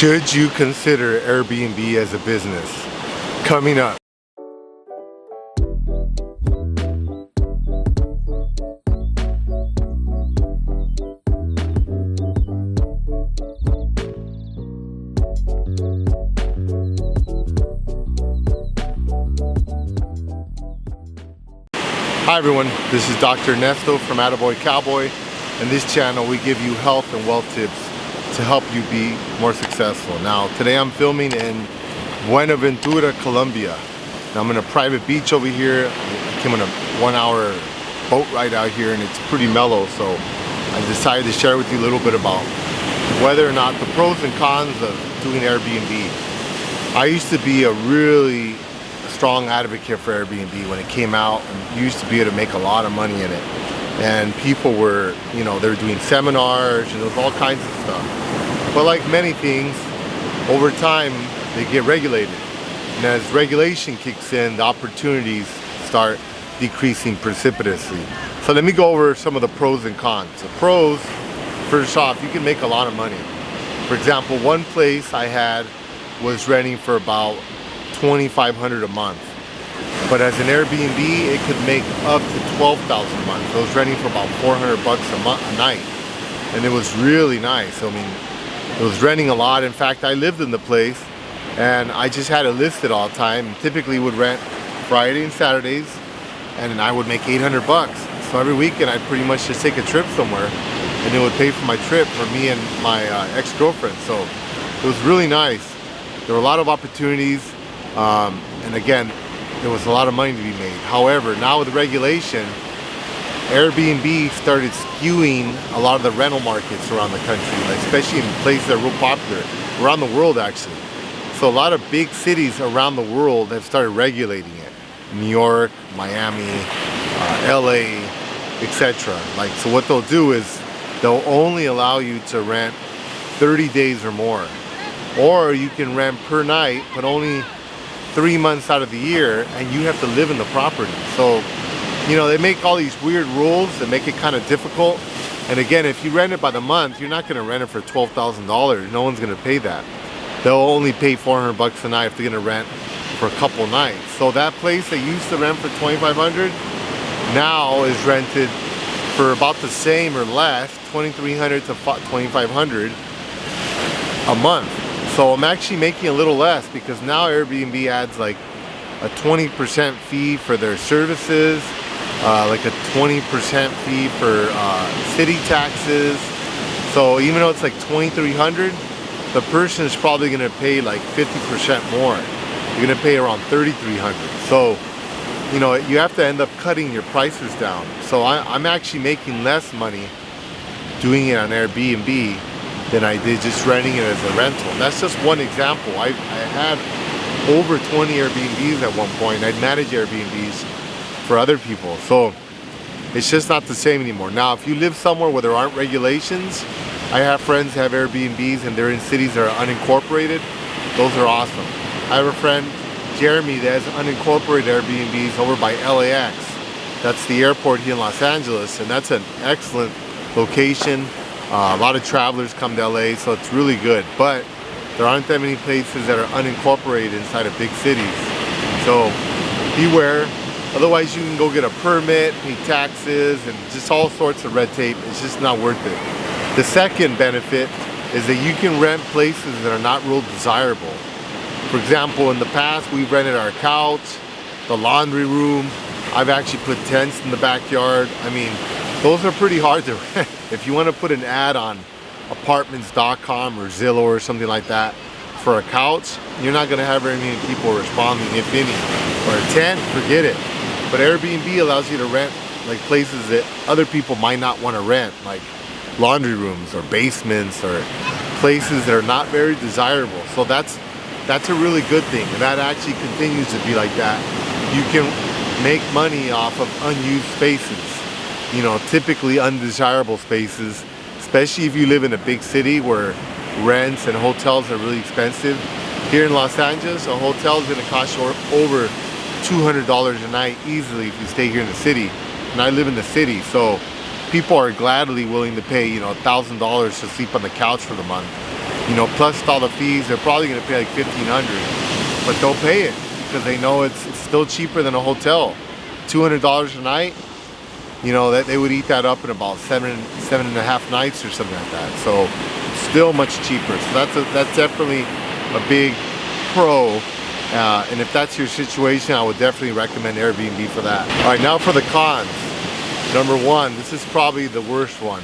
Should you consider Airbnb as a business? Coming up. Hi everyone, this is Dr. Ernesto from AttaBoyCowBoy. In this channel we give you health and wealth tips to help you be more successful. Now today I'm filming in Buenaventura, Colombia. Now I'm in a private beach over here. I came on a 1-hour boat ride out here and it's pretty mellow, so I decided to share with you a little bit about whether or not the pros and cons of doing Airbnb. I used to be a really strong advocate for Airbnb when it came out, and you used to be able to make a lot of money in it. And people were, they were doing seminars and there was all kinds of stuff. But like many things, over time they get regulated. And as regulation kicks in, the opportunities start decreasing precipitously. So let me go over some of the pros and cons. The pros, first off, you can make a lot of money. For example, one place I had was renting for about $2,500 a month. But as an Airbnb, it could make up to $12,000 a month. I was renting for about $400 a night. And it was really nice. I mean, it was renting a lot. In fact, I lived in the place and I just had it listed all the time. And typically would rent Friday and Saturdays, and then I would make $800. So every weekend I'd pretty much just take a trip somewhere and it would pay for my trip for me and my ex-girlfriend. So it was really nice. There were a lot of opportunities. And again, there was a lot of money to be made. However, now with the regulation, Airbnb started skewing a lot of the rental markets around the country, like especially in places that are real popular, around the world actually. So a lot of big cities around the world have started regulating it. New York, Miami, LA, etc. So what they'll do is they'll only allow you to rent 30 days or more. Or you can rent per night, but only 3 months out of the year, and you have to live in the property. So, they make all these weird rules that make it kind of difficult. And again, if you rent it by the month, you're not going to rent it for $12,000. No one's going to pay that. They'll only pay $400 a night if they're going to rent for a couple nights. So that place that used to rent for $2,500 now is rented for about the same or less, $2,300 to $2,500 a month. So I'm actually making a little less because now Airbnb adds like a 20% fee for their services, like a 20% fee for city taxes. So even though it's like $2,300, the person is probably going to pay like 50% more. You're going to pay around $3,300. So, you have to end up cutting your prices down. So I'm actually making less money doing it on Airbnb than I did just renting it as a rental. And that's just one example. I had over 20 Airbnbs at one point. I'd manage Airbnbs for other people. So it's just not the same anymore. Now, if you live somewhere where there aren't regulations, I have friends that have Airbnbs and they're in cities that are unincorporated. Those are awesome. I have a friend, Jeremy, that has unincorporated Airbnbs over by LAX. That's the airport here in Los Angeles, and that's an excellent location. A lot of travelers come to LA, so it's really good. But there aren't that many places that are unincorporated inside of big cities. So beware. Otherwise, you can go get a permit, pay taxes, and just all sorts of red tape. It's just not worth it. The second benefit is that you can rent places that are not real desirable. For example, in the past, we've rented our couch, the laundry room. I've actually put tents in the backyard. I mean, those are pretty hard to rent. If you want to put an ad on apartments.com or Zillow or something like that for a couch, you're not going to have very many people responding, if any. Or a tent, forget it. But Airbnb allows you to rent like places that other people might not want to rent, like laundry rooms or basements or places that are not very desirable. So that's a really good thing, and that actually continues to be like that. You can make money off of unused spaces. Typically undesirable spaces, especially if you live in a big city where rents and hotels are really expensive. Here in Los Angeles, a hotel is going to cost you over $200 a night easily if you stay here in the city. And I live in the city, so people are gladly willing to pay, $1,000 to sleep on the couch for the month. You know, plus all the fees, they're probably gonna pay like $1,500, but they'll pay it because they know it's still cheaper than a hotel. $200 a night, you know, that they would eat that up in about seven and a half nights or something like that. So it's still much cheaper. So that's definitely a big pro. And if that's your situation, I would definitely recommend Airbnb for that. All right, now for the cons. Number one, this is probably the worst one.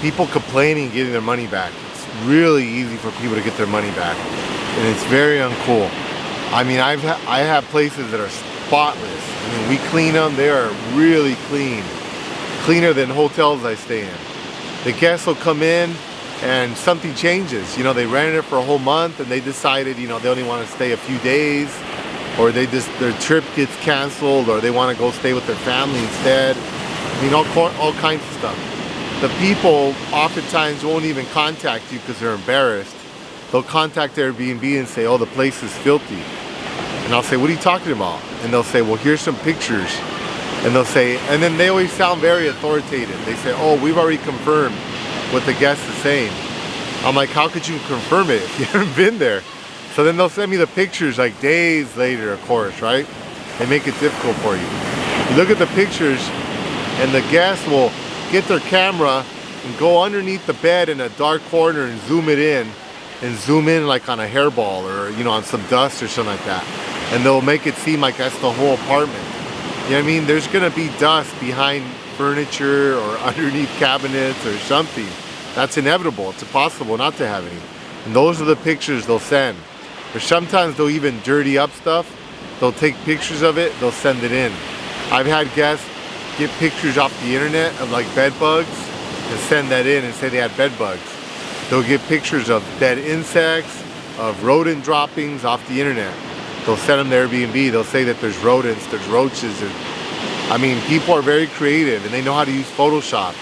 People complaining getting their money back. It's really easy for people to get their money back, and it's very uncool. I mean, I have places that are spotless. I mean, we clean them, they are really clean. Cleaner than hotels I stay in. The guests will come in and something changes. You know, they rented it for a whole month and they decided, you know, they only want to stay a few days, or their trip gets canceled, or they want to go stay with their family instead. I mean, all kinds of stuff. The people oftentimes won't even contact you because they're embarrassed. They'll contact Airbnb and say, oh, the place is filthy. And I'll say, what are you talking about? And they'll say, well, here's some pictures. And they'll say, and then they always sound very authoritative. They say, oh, we've already confirmed what the guest is saying. I'm like, how could you confirm it if you haven't been there? So then they'll send me the pictures like days later, of course, right? They make it difficult for you. You look at the pictures and the guest will get their camera and go underneath the bed in a dark corner and zoom it in, and zoom in like on a hairball, or, you know, on some dust or something like that. And they'll make it seem like that's the whole apartment. You know what I mean? There's gonna be dust behind furniture or underneath cabinets or something. That's inevitable. It's impossible not to have any. And those are the pictures they'll send. Or sometimes they'll even dirty up stuff. They'll take pictures of it, they'll send it in. I've had guests get pictures off the internet of like bed bugs and send that in and say they had bed bugs. They'll get pictures of dead insects, of rodent droppings off the internet. They'll send them to Airbnb. They'll say that there's rodents, there's roaches. I mean, people are very creative and they know how to use Photoshop.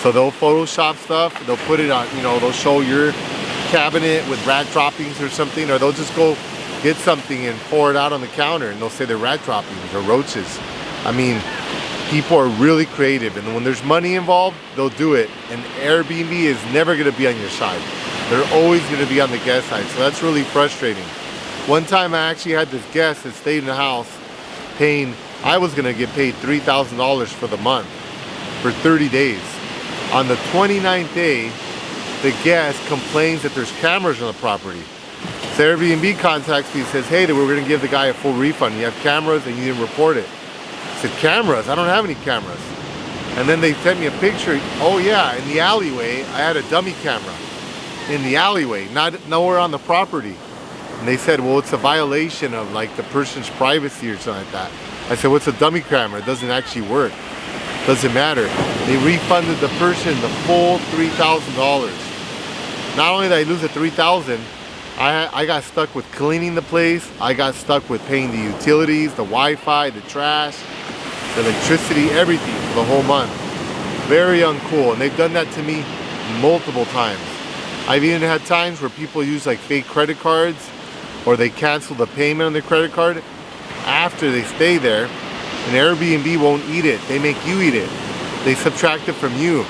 So they'll Photoshop stuff, they'll put it on, you know, they'll show your cabinet with rat droppings or something, or they'll just go get something and pour it out on the counter and they'll say they're rat droppings or roaches. I mean, people are really creative, and when there's money involved, they'll do it. And Airbnb is never gonna be on your side. They're always gonna be on the guest side, so that's really frustrating. One time I actually had this guest that stayed in the house paying, I was gonna get paid $3,000 for the month for 30 days. On the 29th day, the guest complains that there's cameras on the property. So Airbnb contacts me and says, hey, we're gonna give the guy a full refund. You have cameras and you didn't report it. I said, cameras? I don't have any cameras. And then they sent me a picture. Oh yeah, in the alleyway, I had a dummy camera. In the alleyway, nowhere on the property. And they said, well, it's a violation of like the person's privacy or something like that. I said, what's a dummy camera? It doesn't actually work. Doesn't matter. They refunded the person the full $3,000. Not only did I lose the $3,000, I got stuck with cleaning the place. I got stuck with paying the utilities, the Wi-Fi, the trash, the electricity, everything for the whole month. Very uncool, and they've done that to me multiple times. I've even had times where people use like fake credit cards, or they cancel the payment on their credit card after they stay there, and Airbnb won't eat it. They make you eat it. They subtract it from you.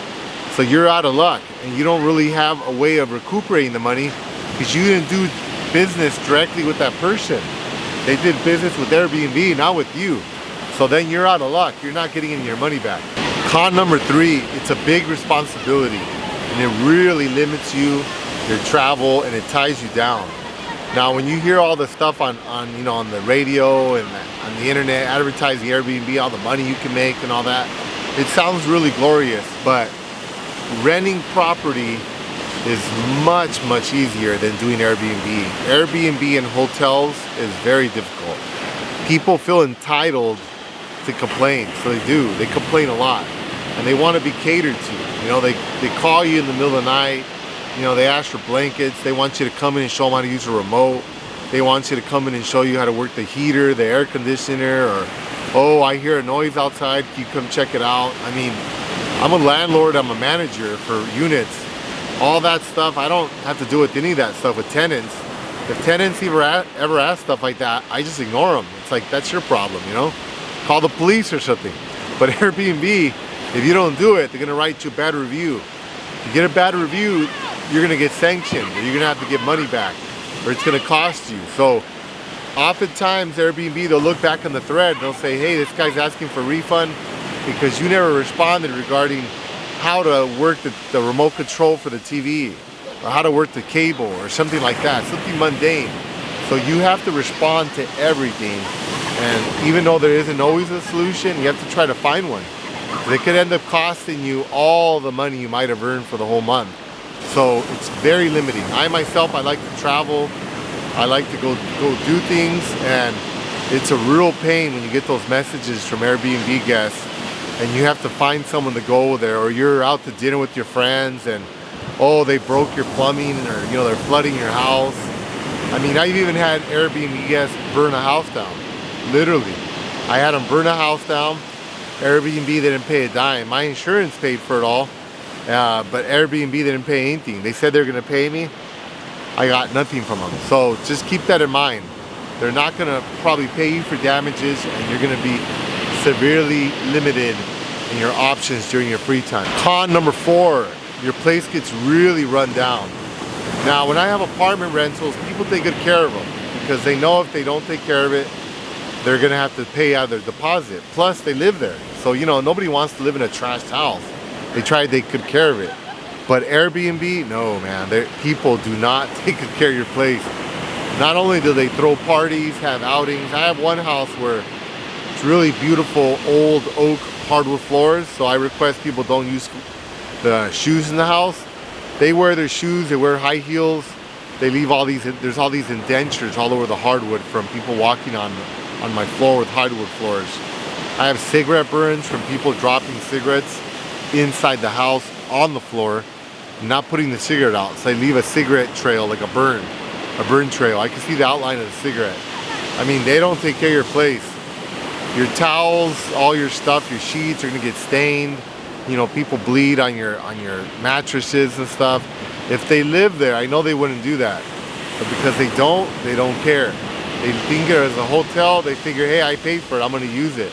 So you're out of luck, and you don't really have a way of recuperating the money because you didn't do business directly with that person. They did business with Airbnb, not with you. So then you're out of luck. You're not getting any of your money back. Con number 3, it's a big responsibility, and it really limits you, your travel, and it ties you down. Now, when you hear all the stuff on you know, on the radio and on the internet, advertising Airbnb, all the money you can make and all that, it sounds really glorious, but renting property is much, much easier than doing Airbnb. Airbnb and hotels is very difficult. People feel entitled to complain, so they do. They complain a lot, and they want to be catered to. You know, they call you in the middle of the night. You know, they ask for blankets. They want you to come in and show them how to use a remote. They want you to come in and show you how to work the heater, the air conditioner, or, oh, I hear a noise outside, can you come check it out? I mean, I'm a landlord, I'm a manager for units. All that stuff, I don't have to do with any of that stuff with tenants. If tenants ever ask stuff like that, I just ignore them. It's like, that's your problem, you know? Call the police or something. But Airbnb, if you don't do it, they're gonna write you a bad review. You get a bad review, you're gonna get sanctioned, or you're gonna have to get money back, or it's gonna cost you. So oftentimes Airbnb, they'll look back on the thread and they'll say, hey, this guy's asking for a refund because you never responded regarding how to work the remote control for the TV, or how to work the cable, or something like that, something mundane. So you have to respond to everything, and even though there isn't always a solution, you have to try to find one. It could end up costing you all the money you might have earned for the whole month. So it's very limiting. I myself, I like to travel. I like to go do things, and it's a real pain when you get those messages from Airbnb guests and you have to find someone to go there, or you're out to dinner with your friends and oh, they broke your plumbing, or you know, they're flooding your house. I mean, I've even had Airbnb guests burn a house down. Literally. I had them burn a house down. Airbnb, they didn't pay a dime. My insurance paid for it all, but Airbnb didn't pay anything. They said they're gonna pay me. I got nothing from them. So just keep that in mind. They're not gonna probably pay you for damages, and you're gonna be severely limited in your options during your free time. Con number 4, your place gets really run down. Now, when I have apartment rentals, people take good care of them because they know if they don't take care of it, they're gonna have to pay out their deposit. Plus, they live there. So, you know, nobody wants to live in a trashed house. They try to take good care of it. But Airbnb, no, man. People do not take good care of your place. Not only do they throw parties, have outings. I have one house where it's really beautiful old oak hardwood floors. So I request people don't use the shoes in the house. They wear their shoes, they wear high heels. They leave all these, there's all these indentures all over the hardwood from people walking on my floor with hardwood floors. I have cigarette burns from people dropping cigarettes inside the house on the floor, not putting the cigarette out. So they leave a cigarette trail, like a burn trail. I can see the outline of the cigarette. I mean, they don't take care of your place. Your towels, all your stuff, your sheets are gonna get stained. You know, people bleed on your mattresses and stuff. If they live there, I know they wouldn't do that. But because they don't care. They think it as a hotel, they figure, hey, I paid for it, I'm gonna use it.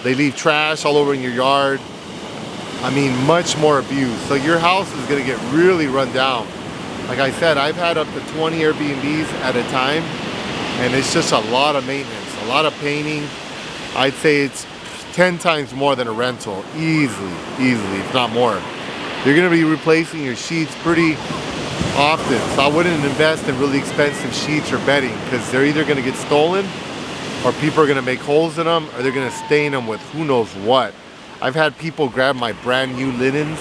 They leave trash all over in your yard. I mean, much more abuse. So your house is gonna get really run down. Like I said, I've had up to 20 Airbnbs at a time, and it's just a lot of maintenance, a lot of painting. I'd say it's 10 times more than a rental, easily, if not more. You're gonna be replacing your sheets pretty often, so I wouldn't invest in really expensive sheets or bedding, because they're either gonna get stolen, or people are gonna make holes in them, or they're gonna stain them with who knows what. I've had people grab my brand new linens,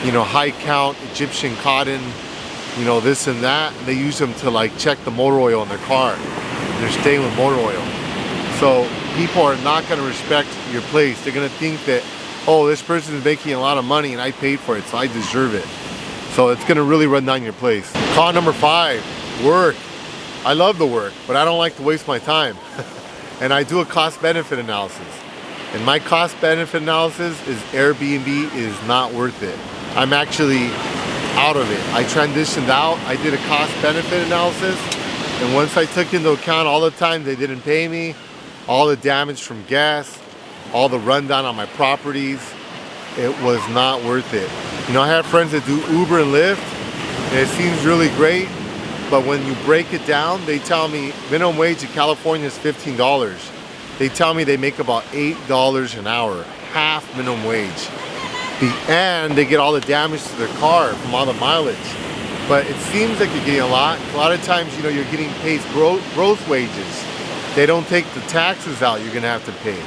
you know, high count Egyptian cotton, you know, this and that, and they use them to like check the motor oil in their car. They're staying with motor oil. So people are not gonna respect your place. They're gonna think that, oh, this person is making a lot of money and I paid for it, so I deserve it. So it's gonna really run down your place. Con number 5, work. I love the work, but I don't like to waste my time. And I do a cost-benefit analysis. And my cost-benefit analysis is Airbnb is not worth it. I'm actually out of it. I transitioned out. I did a cost-benefit analysis. And once I took into account all the time they didn't pay me, all the damage from gas, all the rundown on my properties, it was not worth it. You know, I have friends that do Uber and Lyft, and it seems really great, but when you break it down, they tell me minimum wage in California is $15. They tell me they make about $8 an hour, half minimum wage. And they get all the damage to their car from all the mileage. But it seems like you're getting a lot. A lot of times, you know, you're getting paid gross wages. They don't take the taxes out you're gonna have to pay.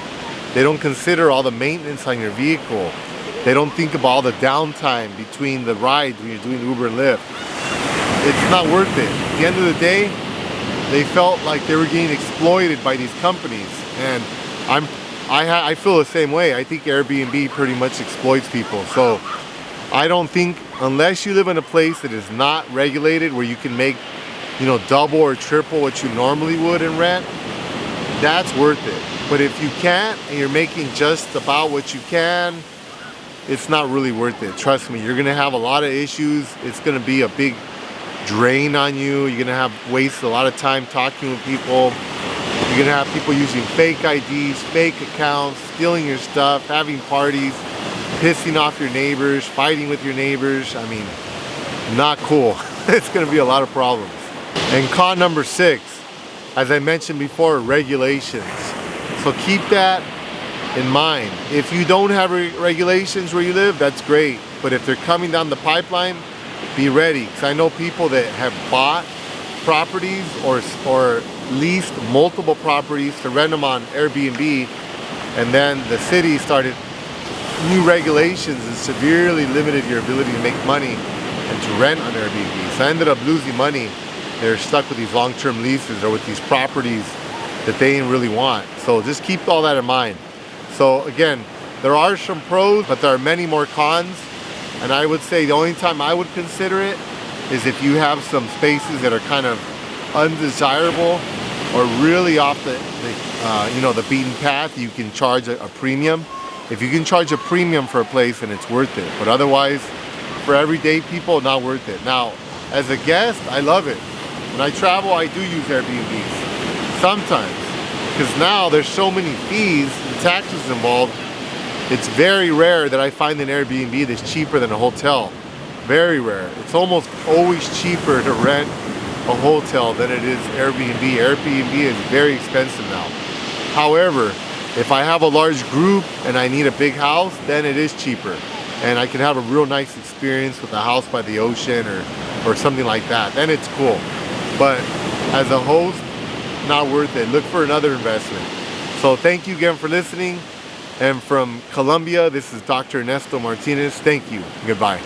They don't consider all the maintenance on your vehicle. They don't think about all the downtime between the rides when you're doing Uber and Lyft. It's not worth it. At the end of the day, they felt like they were getting exploited by these companies. And I feel the same way. I think Airbnb pretty much exploits people. So I don't think, unless you live in a place that is not regulated, where you can make, you know, double or triple what you normally would in rent, that's worth it. But if you can't, and you're making just about what you can, it's not really worth it. Trust me, you're gonna have a lot of issues. It's gonna be a big drain on you. You're gonna have wasted a lot of time talking with people. You're gonna have people using fake IDs, fake accounts, stealing your stuff, having parties, pissing off your neighbors, fighting with your neighbors. I mean, not cool. It's gonna be a lot of problems. And con number 6, as I mentioned before, regulations. So keep that in mind. If you don't have regulations where you live, that's great. But if they're coming down the pipeline, be ready. Because I know people that have bought properties or leased multiple properties to rent them on Airbnb, and then the city started new regulations and severely limited your ability to make money and to rent on Airbnb. So I ended up losing money. They're stuck with these long-term leases or with these properties that they didn't really want. So just keep all that in mind. So again, there are some pros, but there are many more cons. And I would say the only time I would consider it is if you have some spaces that are kind of undesirable or really off the beaten path. You can charge a premium. If you can charge a premium for a place, then it's worth it. But otherwise, for everyday people, not worth it. Now, as a guest, I love it. When I travel, I do use Airbnbs sometimes, because now there's so many fees and taxes involved. It's very rare that I find an Airbnb that's cheaper than a hotel. Very rare. It's almost always cheaper to rent a hotel than it is Airbnb. Airbnb is very expensive now. However, if I have a large group and I need a big house, then it is cheaper. And I can have a real nice experience with a house by the ocean or something like that. Then it's cool. But as a host, not worth it. Look for another investment. So thank you again for listening. And from Colombia, this is Dr. Ernesto Martinez. Thank you. Goodbye.